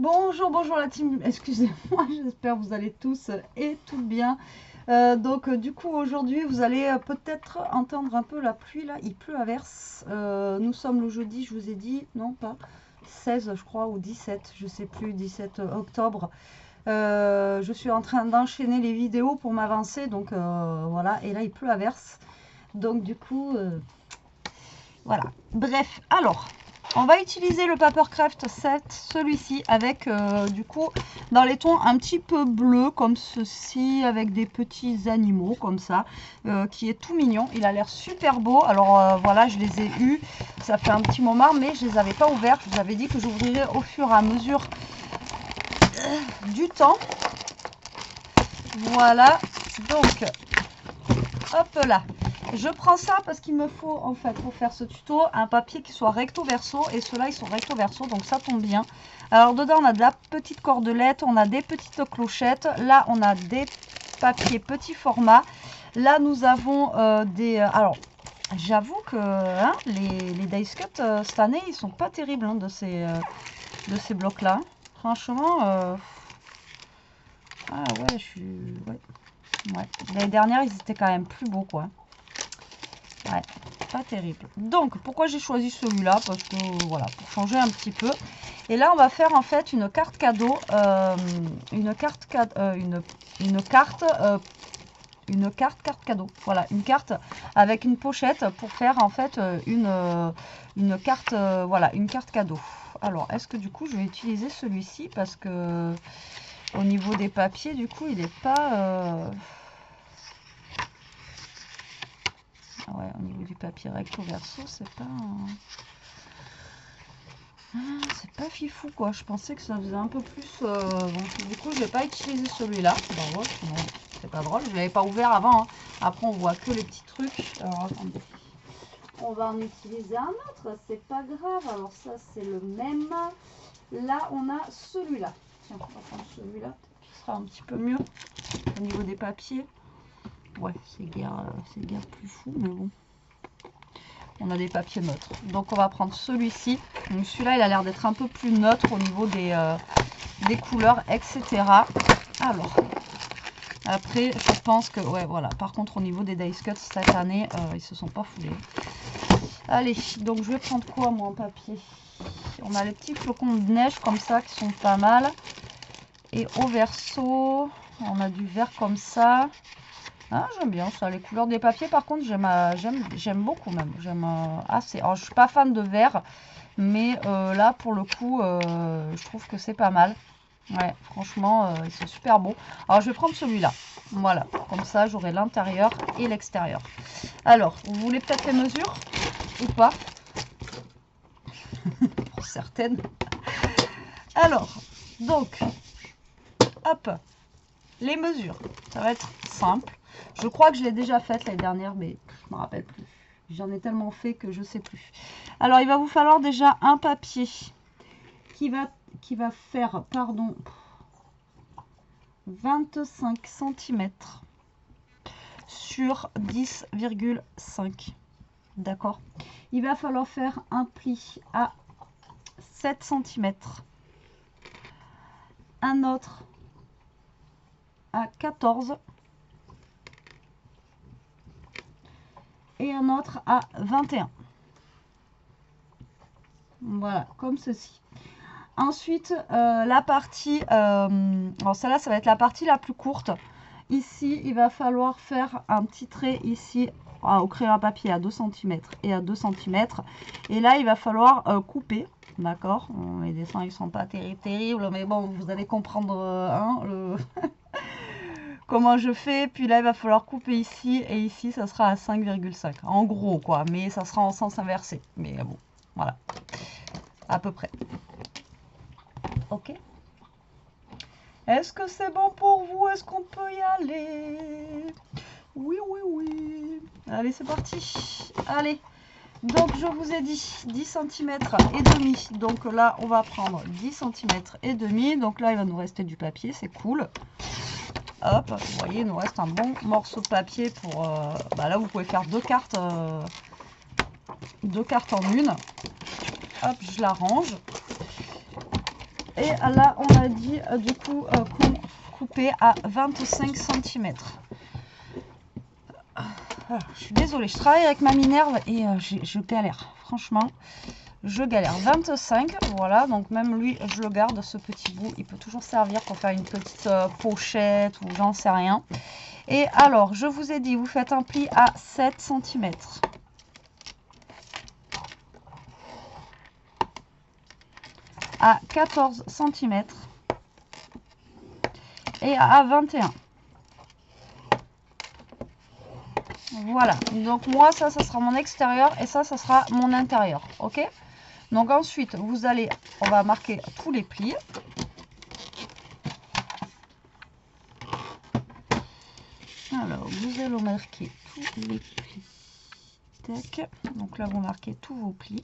Bonjour, bonjour la team, excusez-moi, j'espère que vous allez tous et toutes bien. Du coup aujourd'hui vous allez peut-être entendre un peu la pluie là, il pleut à verse. Nous sommes le jeudi, je vous ai dit, non pas 16 je crois ou 17, je sais plus, 17 octobre. Je suis en train d'enchaîner les vidéos pour m'avancer, donc voilà, et là il pleut à verse. Donc du coup, voilà. Bref, alors... on va utiliser le Papercraft 7, celui-ci, avec du coup dans les tons un petit peu bleus comme ceci, avec des petits animaux comme ça, qui est tout mignon. Il a l'air super beau. Alors voilà, je les ai eus, ça fait un petit moment, mais je les avais pas ouverts. Je vous avais dit que j'ouvrirais au fur et à mesure du temps. Voilà, donc hop là. Je prends ça parce qu'il me faut en fait pour faire ce tuto un papier qui soit recto verso, et ceux-là ils sont recto verso, donc ça tombe bien. Alors dedans on a de la petite cordelette, on a des petites clochettes, là on a des papiers petit format, là nous avons alors j'avoue que hein, les dice cut cette année ils sont pas terribles hein, de ces blocs là. Franchement ah ouais, ouais. L'année dernière ils étaient quand même plus beaux quoi. Ouais, pas terrible. Donc, pourquoi j'ai choisi celui-là? Parce que, voilà, pour changer un petit peu. Et là, on va faire en fait une carte cadeau. Une carte cadeau. Voilà, une carte avec une pochette pour faire en fait une carte, voilà, une carte cadeau. Alors, est-ce que du coup, je vais utiliser celui-ci? Parce que au niveau des papiers, du coup, il n'est pas... ouais, au niveau du papier recto verso, c'est pas fifou quoi. Je pensais que ça faisait un peu plus. Bon, du coup, je vais pas utiliser celui-là. Bon, ouais, sinon, c'est pas drôle. Je l'avais pas ouvert avant. Hein. Après, on voit que les petits trucs. Alors, attendez. On va en utiliser un autre. C'est pas grave. Alors, ça, c'est le même. Là, on a celui-là. Tiens, on va prendre celui-là. Qui sera un petit peu mieux au niveau des papiers. Ouais, c'est guère plus fou, mais bon. On a des papiers neutres. Donc on va prendre celui-ci. Donc celui-là, il a l'air d'être un peu plus neutre au niveau des couleurs, etc. Alors, après, je pense que, ouais, voilà. Par contre, au niveau des dice cuts, cette année, ils se sont pas foulés. Allez, donc je vais prendre quoi, moi, en papier? On a les petits flocons de neige comme ça, qui sont pas mal. Et au verso, on a du vert comme ça. Ah, j'aime bien ça, les couleurs des papiers. Par contre, j'aime beaucoup même. J'aime assez. Alors, je suis pas fan de vert, mais là, pour le coup, je trouve que c'est pas mal. Ouais, franchement, c'est super beau. Alors, je vais prendre celui-là. Voilà, comme ça, j'aurai l'intérieur et l'extérieur. Alors, vous voulez peut-être les mesures ou pas? Pour certaines. Alors, donc, hop, les mesures. Ça va être simple. Je crois que je l'ai déjà faite l'année dernière, mais je ne me rappelle plus. J'en ai tellement fait que je ne sais plus. Alors, il va vous falloir déjà un papier qui va faire, pardon, 25 cm sur 10,5. D'accord? Il va falloir faire un pli à 7 cm. Un autre à 14 et un autre à 21. Voilà, comme ceci. Ensuite, la partie, alors celle-là, ça va être la partie la plus courte. Ici, il va falloir faire un petit trait ici au crayon à papier à 2 cm et à 2 cm. Et là, il va falloir couper, d'accord? Les dessins, ils sont pas terribles, mais bon, vous allez comprendre hein, comment je fais. Puis là, il va falloir couper ici et ici, ça sera à 5,5. En gros, quoi, mais ça sera en sens inversé. Mais bon, voilà, à peu près. Ok. Est-ce que c'est bon pour vous? Est-ce qu'on peut y aller? Oui, oui, oui. Allez, c'est parti. Allez. Donc, je vous ai dit 10 cm et demi. Donc là, on va prendre 10 cm et demi. Donc là, il va nous rester du papier. C'est cool. Hop, vous voyez, il nous reste un bon morceau de papier pour... là, vous pouvez faire deux cartes en une. Hop, je la range. Et là, on a dit du coup couper à 25 cm. Je suis désolée, je travaille avec ma Minerve et je galère. Franchement, je galère. 25, voilà. Donc même lui, je le garde, ce petit bout. Il peut toujours servir pour faire une petite pochette ou j'en sais rien. Et alors, je vous ai dit, vous faites un pli à 7 cm. À 14 cm. Et à 21. Voilà, donc moi ça sera mon extérieur et ça sera mon intérieur, ok. Donc ensuite vous allez, on va marquer tous les plis. Alors vous allez marquer tous les plis. Tac. Donc là vous marquez tous vos plis.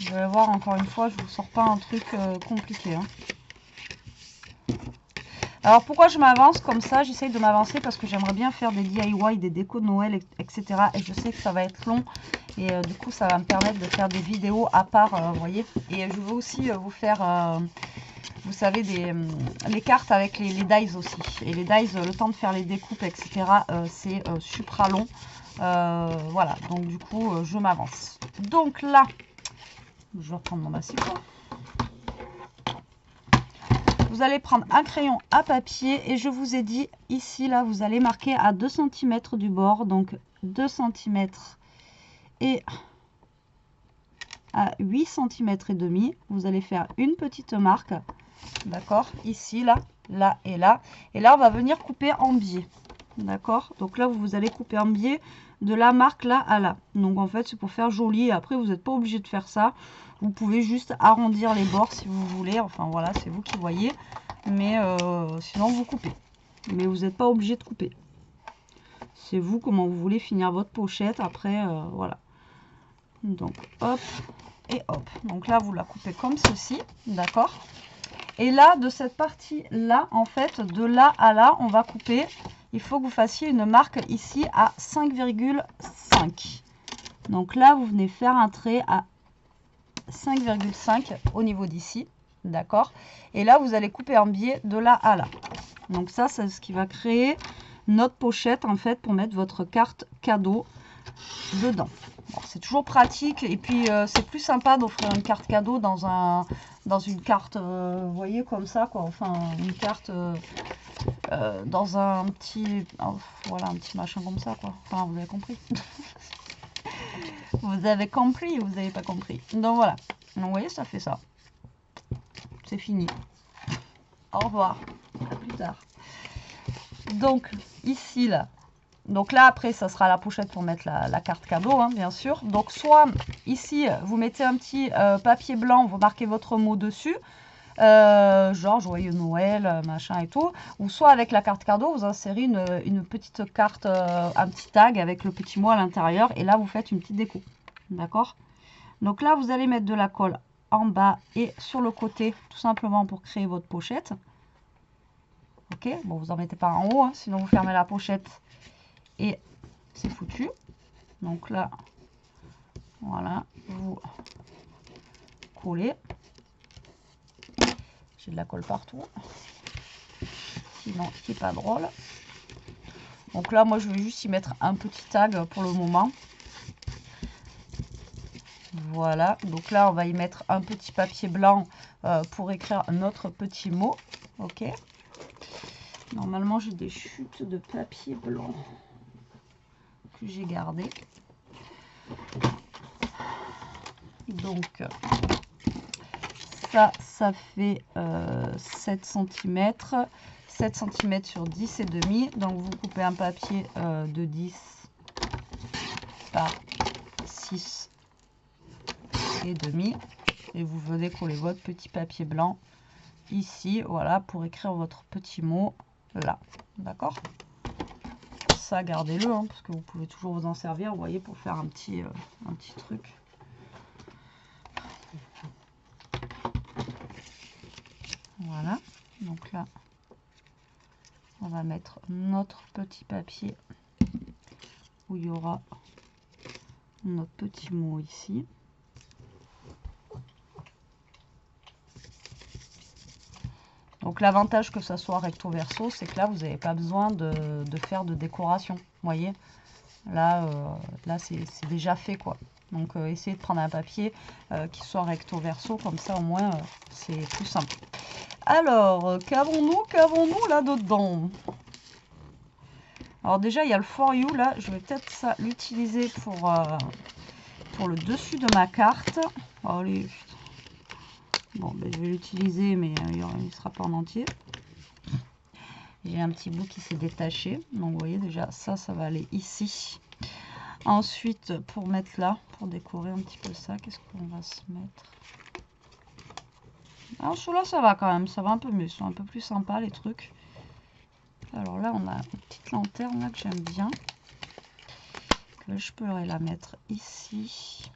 Vous allez voir, encore une fois, je vous sors pas un truc compliqué, hein. Alors pourquoi je m'avance comme ça? J'essaye de m'avancer parce que j'aimerais bien faire des DIY, des décos de Noël, etc. Et je sais que ça va être long. Et du coup ça va me permettre de faire des vidéos à part, vous voyez. Et je veux aussi vous faire, vous savez, les cartes avec les dies aussi. Et les dies, le temps de faire les découpes, etc. C'est supra long. Voilà, donc du coup je m'avance. Donc là, je vais reprendre mon massifon. Vous allez prendre un crayon à papier et je vous ai dit ici, là, vous allez marquer à 2 cm du bord. Donc 2 cm et à 8 cm et demi. Vous allez faire une petite marque, d'accord, ici, là, là et là. Et là, on va venir couper en biais, d'accord. Donc là, vous allez couper en biais de la marque là à là. Donc en fait, c'est pour faire joli. Après, vous n'êtes pas obligé de faire ça. Vous pouvez juste arrondir les bords si vous voulez. Enfin voilà, c'est vous qui voyez. Mais sinon, vous coupez. Mais vous n'êtes pas obligé de couper. C'est vous comment vous voulez finir votre pochette. Après, voilà. Donc hop et hop. Donc là, vous la coupez comme ceci. D'accord. Et là, de cette partie-là, en fait, de là à là, on va couper. Il faut que vous fassiez une marque ici à 5,5. Donc là, vous venez faire un trait à 5,5 au niveau d'ici. D'accord. Et là, vous allez couper en biais de là à là. Donc ça, c'est ce qui va créer notre pochette, en fait, pour mettre votre carte cadeau dedans. Bon, c'est toujours pratique. Et puis, c'est plus sympa d'offrir une carte cadeau dans une carte, vous voyez, comme ça, quoi. Enfin, une carte dans un petit... Oh, voilà, un petit machin comme ça, quoi. Enfin, vous avez compris. Vous avez compris ou vous n'avez pas compris? Donc, voilà. Donc, vous voyez, ça fait ça. C'est fini. Au revoir. À plus tard. Donc, ici, là. Donc là, après, ça sera la pochette pour mettre la carte cadeau, hein, bien sûr. Donc, soit ici, vous mettez un petit papier blanc, vous marquez votre mot dessus. Genre joyeux Noël, machin et tout. Ou soit avec la carte cadeau, vous insérez une petite carte, un petit tag avec le petit mot à l'intérieur. Et là, vous faites une petite déco. D'accord? Donc là, vous allez mettre de la colle en bas et sur le côté, tout simplement pour créer votre pochette. Ok, bon, vous en mettez pas en haut, hein, sinon vous fermez la pochette et c'est foutu. Donc là, voilà, vous collez. J'ai de la colle partout, sinon c'est pas drôle. Donc là, moi, je vais juste y mettre un petit tag pour le moment. Voilà, donc là, on va y mettre un petit papier blanc pour écrire notre petit mot. Ok. Normalement, j'ai des chutes de papier blanc que j'ai gardé. Donc, ça fait 7 cm. 7 cm sur 10 et demi. Donc, vous coupez un papier de 10 par 6 et demi. Et vous venez coller votre petit papier blanc ici, voilà, pour écrire votre petit mot là. D'accord? Ça, gardez-le, hein, parce que vous pouvez toujours vous en servir, vous voyez, pour faire un petit truc. Voilà, donc là, on va mettre notre petit papier où il y aura notre petit mot ici. Donc l'avantage que ça soit recto verso, c'est que là, vous n'avez pas besoin de faire de décoration. Vous voyez, là, là c'est déjà fait, quoi. Donc essayez de prendre un papier qui soit recto verso, comme ça au moins c'est plus simple. Alors, qu'avons-nous là-dedans? Alors déjà, il y a le For You, là, je vais peut-être ça l'utiliser pour le dessus de ma carte. Oh, allez, bon, ben, je vais l'utiliser, mais il ne sera pas en entier. J'ai un petit bout qui s'est détaché. Donc, vous voyez, déjà, ça va aller ici. Ensuite, pour mettre là, pour décorer un petit peu ça, qu'est-ce qu'on va se mettre? Alors, ceux-là, ça va quand même. Ça va un peu mieux. Ils sont un peu plus sympas, les trucs. Alors là, on a une petite lanterne là, que j'aime bien. Que je pourrais la mettre ici.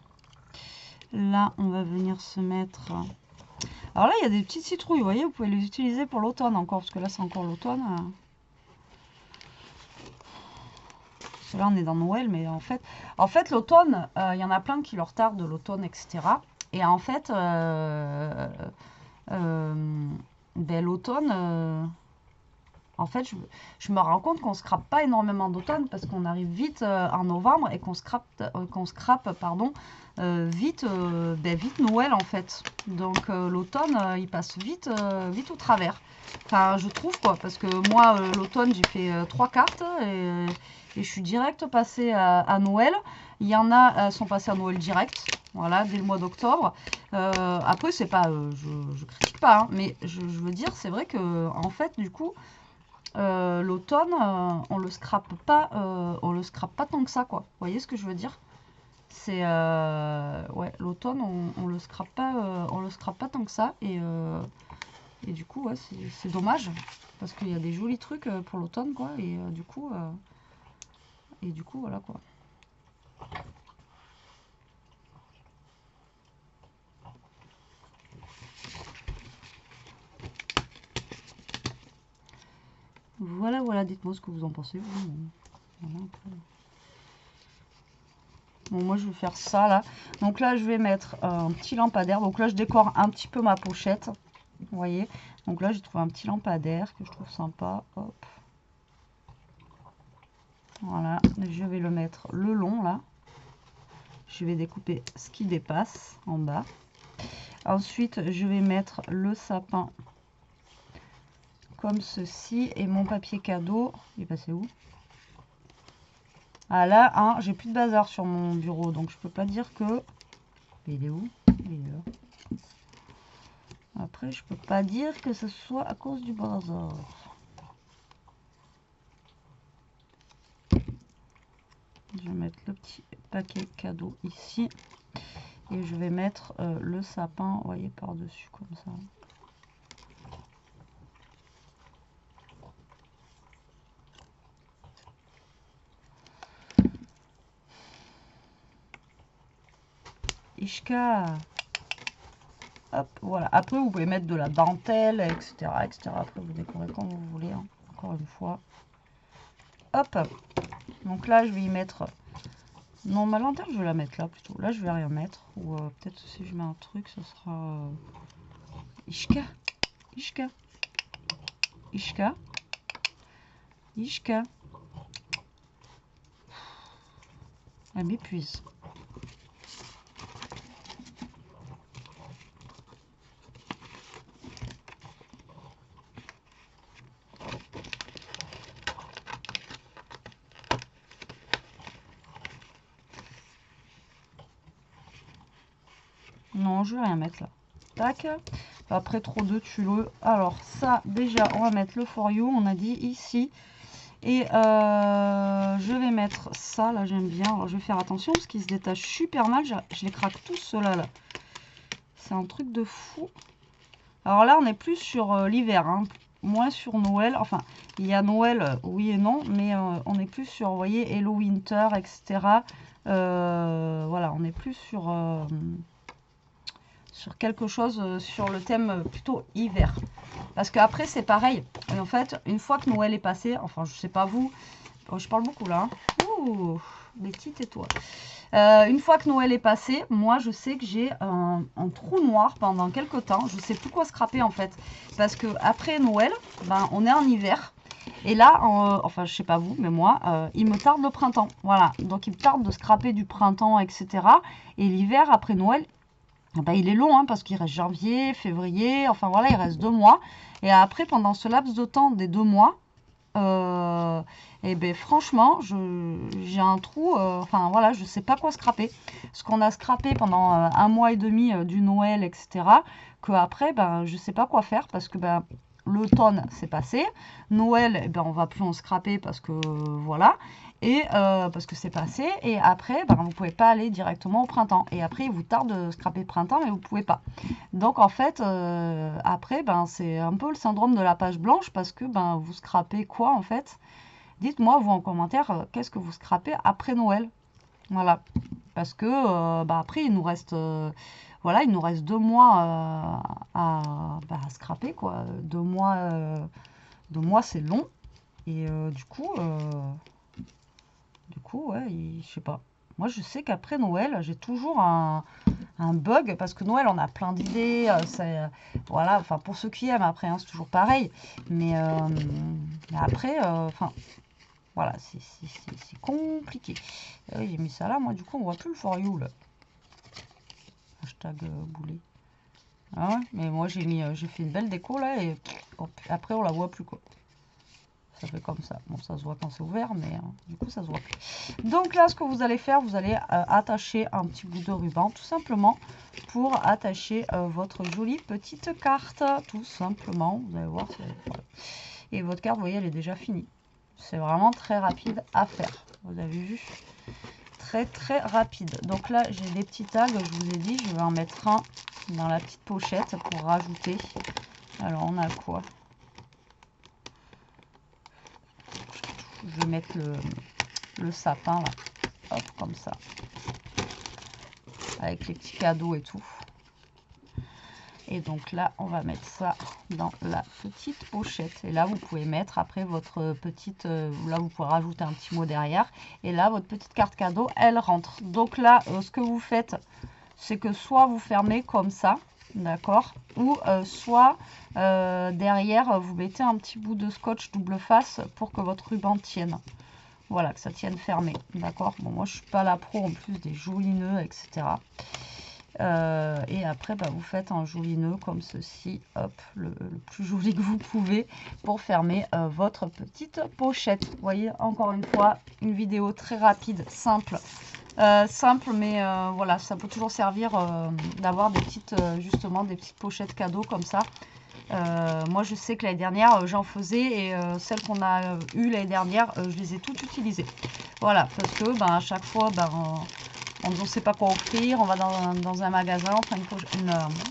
Là, on va venir se mettre... Alors là, il y a des petites citrouilles, vous voyez, vous pouvez les utiliser pour l'automne encore, parce que là, c'est encore l'automne. Parce que là, on est dans Noël, mais en fait l'automne, il y en a plein qui leur tardent de l'automne, etc. Et en fait, ben, l'automne... En fait, je me rends compte qu'on scrape pas énormément d'automne parce qu'on arrive vite en novembre et qu'on scrape vite Noël en fait. Donc l'automne, il passe vite au travers. Enfin, je trouve quoi, parce que moi, l'automne, j'ai fait 3 cartes et je suis direct passée à Noël. Il y en a sont passées à Noël direct, voilà, dès le mois d'octobre. Après, c'est pas, je critique pas, hein, mais je veux dire, c'est vrai que en fait, du coup... l'automne, on le scrape pas tant que ça, quoi. Vous voyez ce que je veux dire? C'est ouais, l'automne, on le scrape pas tant que ça, et du coup, ouais, c'est dommage parce qu'il y a des jolis trucs pour l'automne, quoi, et du coup, voilà, quoi. Voilà, voilà, dites-moi ce que vous en pensez. Voilà, après. Bon, moi je vais faire ça là. Donc là je vais mettre un petit lampadaire. Donc là je décore un petit peu ma pochette. Vous voyez. Donc là j'ai trouvé un petit lampadaire que je trouve sympa. Hop. Voilà. Je vais le mettre le long là. Je vais découper ce qui dépasse en bas. Ensuite je vais mettre le sapin comme ceci. Et mon papier cadeau, il est passé où? Ah là, hein, j'ai plus de bazar sur mon bureau. Donc je peux pas dire que... Il est où? Il est là. Après, je peux pas dire que ce soit à cause du bazar. Je vais mettre le petit paquet cadeau ici. Et je vais mettre le sapin, vous voyez, par-dessus, comme ça. Ishka. Hop, voilà. Après, vous pouvez mettre de la dentelle, etc., etc. Après, vous décorez comme vous voulez, hein. Encore une fois. Hop. Donc là, je vais y mettre... Non, ma lanterne, je vais la mettre là, plutôt. Là, je vais rien mettre. Ou peut-être si je mets un truc, ce sera... Ishka. Ishka. Ishka. Ishka. Elle m'épuise. Non, je vais rien mettre là. Tac. Après, trop de tulle. Alors, ça, déjà, on va mettre le For You. On a dit ici. Et je vais mettre ça. Là, j'aime bien. Alors, je vais faire attention parce qu'il se détache super mal. Je les craque tous, ceux-là. Là. C'est un truc de fou. Alors là, on est plus sur l'hiver. Hein. Moins sur Noël. Enfin, il y a Noël, oui et non. Mais on est plus sur, vous voyez, Hello Winter, etc. Voilà, on est plus sur quelque chose sur le thème plutôt hiver. Parce qu'après, c'est pareil. Et en fait, une fois que Noël est passé, enfin, je sais pas vous, je parle beaucoup là. Hein. Ouh, Betty, tais-toi. Une fois que Noël est passé, moi je sais que j'ai un trou noir pendant quelques temps. Je sais plus quoi scraper en fait. Parce que après Noël, ben, on est en hiver. Et là, enfin je sais pas vous, mais moi, il me tarde le printemps. Voilà, donc il me tarde de scraper du printemps, etc. Et l'hiver après Noël, ben, il est long, hein, parce qu'il reste janvier, février, enfin voilà, il reste 2 mois. Et après, pendant ce laps de temps des 2 mois, et ben franchement, j'ai un trou, enfin voilà, je sais pas quoi scraper. Ce qu'on a scrapé pendant 1 mois et demi du Noël, etc. Que après, ben je sais pas quoi faire parce que ben l'automne c'est passé, Noël, eh ben on va plus en scraper parce que voilà. Et parce que c'est passé, et après, ben, vous pouvez pas aller directement au printemps. Et après, il vous tarde de scraper le printemps, mais vous pouvez pas. Donc en fait, après, ben, c'est un peu le syndrome de la page blanche, parce que ben, vous scrapez quoi en fait? Dites-moi, vous en commentaire, qu'est-ce que vous scrapez après Noël? Voilà. Parce que ben, après, il nous reste, voilà, il nous reste 2 mois ben, à scraper, quoi. 2 mois c'est long. Et du coup, ouais, je sais pas. Moi, je sais qu'après Noël, j'ai toujours un bug, parce que Noël, on a plein d'idées. Voilà, enfin, pour ceux qui aiment, après, hein, c'est toujours pareil. Mais après, enfin, voilà, c'est compliqué. Oui, j'ai mis ça là, moi, du coup, on voit plus le for you, là. Hashtag boulet. Ah ouais, mais moi, j'ai fait une belle déco, là, et hop, après, on la voit plus, quoi. Ça fait comme ça. Bon, ça se voit quand c'est ouvert, mais du coup, ça se voit plus. Donc là, ce que vous allez faire, vous allez attacher un petit bout de ruban, tout simplement, pour attacher votre jolie petite carte. Tout simplement, vous allez voir. Voilà. Et votre carte, vous voyez, elle est déjà finie. C'est vraiment très rapide à faire. Vous avez vu? Très, très rapide. Donc là, j'ai des petits tags, je vous ai dit. Je vais en mettre un dans la petite pochette pour rajouter. Alors, on a quoi? Je vais mettre le sapin là, hop, comme ça, avec les petits cadeaux et tout. Et donc là, on va mettre ça dans la petite pochette. Et là, vous pouvez mettre après votre petite, là, vous pouvez rajouter un petit mot derrière. Et là, votre petite carte cadeau, elle rentre. Donc là, ce que vous faites, c'est que soit vous fermez comme ça, d'accord, ou soit derrière, vous mettez un petit bout de scotch double face pour que votre ruban tienne. Voilà, que ça tienne fermé, d'accord. Bon, moi, je suis pas la pro en plus des jolis nœuds, etc. Et après, bah, vous faites un joli nœud comme ceci, hop, le plus joli que vous pouvez pour fermer votre petite pochette. Vous voyez, encore une fois, une vidéo très rapide, simple. Simple, mais voilà, ça peut toujours servir d'avoir des petites, justement, des petites pochettes cadeaux comme ça. Moi, je sais que l'année dernière, j'en faisais, et celles qu'on a eues l'année dernière, je les ai toutes utilisées. Voilà, parce que ben, à chaque fois, ben, on ne sait pas quoi offrir, on va dans un magasin, on fait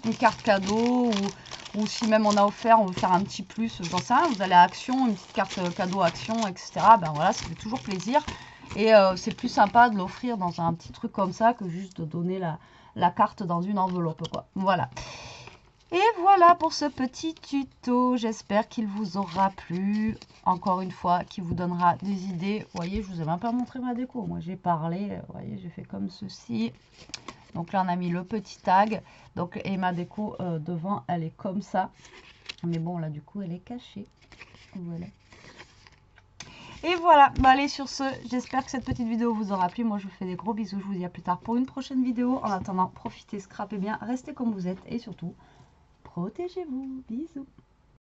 une carte cadeau, ou si même on a offert, on veut faire un petit plus, j'en sais rien, vous allez à Action, une petite carte cadeau Action, etc. Ben voilà, ça fait toujours plaisir. Et c'est plus sympa de l'offrir dans un petit truc comme ça que juste de donner la carte dans une enveloppe, quoi. Voilà. Et voilà pour ce petit tuto, j'espère qu'il vous aura plu, encore une fois, qu'il vous donnera des idées. Vous voyez, je vous ai même pas montré ma déco, moi j'ai parlé, vous voyez, j'ai fait comme ceci. Donc là on a mis le petit tag, donc, et ma déco devant elle est comme ça, mais bon là du coup elle est cachée, voilà. Et voilà, bah allez, sur ce, j'espère que cette petite vidéo vous aura plu. Moi je vous fais des gros bisous, je vous dis à plus tard pour une prochaine vidéo. En attendant, profitez, scrapez bien, restez comme vous êtes, et surtout, protégez-vous. Bisous.